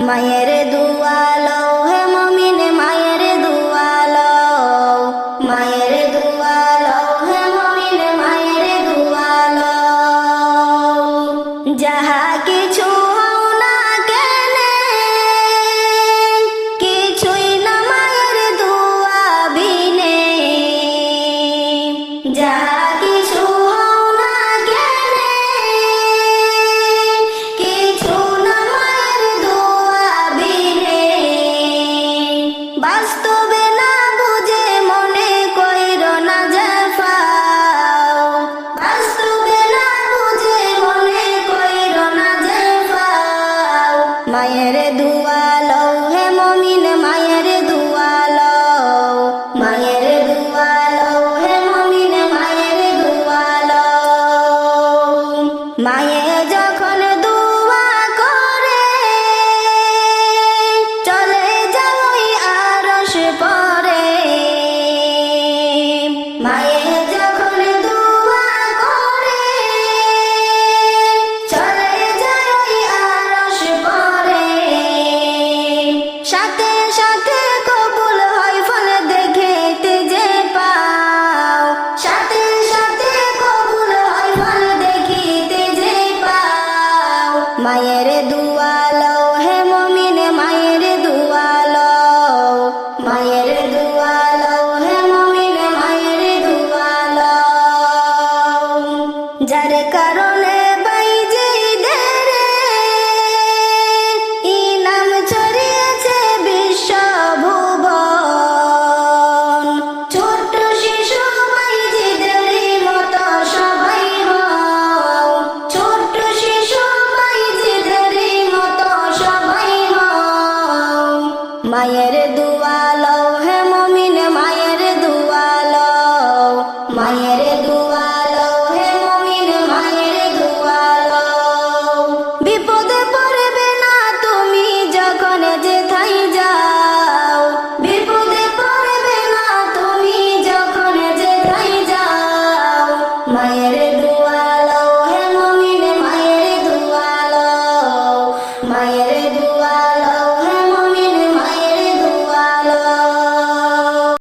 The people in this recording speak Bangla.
মায়ের দুয়ালো হে মমিন মায়ের দুয়ালো, মায়ের দুয়ালো হে মমিন মায়ের দুয়ালো। যাহা কিছু হও না কেনে, কিছুই না মায়ের দুয়া বিনে। যাহা কিছু হও না কেনে, কিছু না মায়ের দুয়া বিনে। বাস্তবে না বুঝে মনে কইর না জাফাও, বাস্তবে না বুঝে মনে কইর না জাফাও। মায়ের দুয়ালো হে মমিন মায়ের দুয়ালো, মায়ের দুয়ালো হে মমিন মায়ের দুয়ালো। মায়ে যখন দুয়া করে চলে যাওই আরশ পরে। মায়ে যখন দুয়া করে চলে যাওই আরশ পরে। সাথে সাথে কবুল হয় ফল দেখিতে যে পাও, সাথে সাথে কবুল হয় ফল দেখিতে যে পাও। মায়ের দুয়ালো হে মমিন মায়ের দুয়ালো, মায়ের দুয়ালো হে মমিন মায়ের দুয়ালো। যার কারণে বাইজিদের ইনাম ছড়িয়েছে বিশ্বভুবন। ছোট্ট শিশু বাইজিদের মতো সবাই হও, ছোট্ট শিশু বাইজিদের মতো সবাই হও। মায়ের দুয়ালো হে মমিন মায়ের দুয়ালো, মায়ের দুয়ালো হে মমিন মায়ের দুয়ালো। বিপদে পড়বে না তুমি যখন যেথায় যাও, বিপদে পড়বে না তুমি যখন যেথায় যাও। মায়ের দুয়ালো হে মমিন মায়ের দুয়ালো, মায়ের দুয়ালো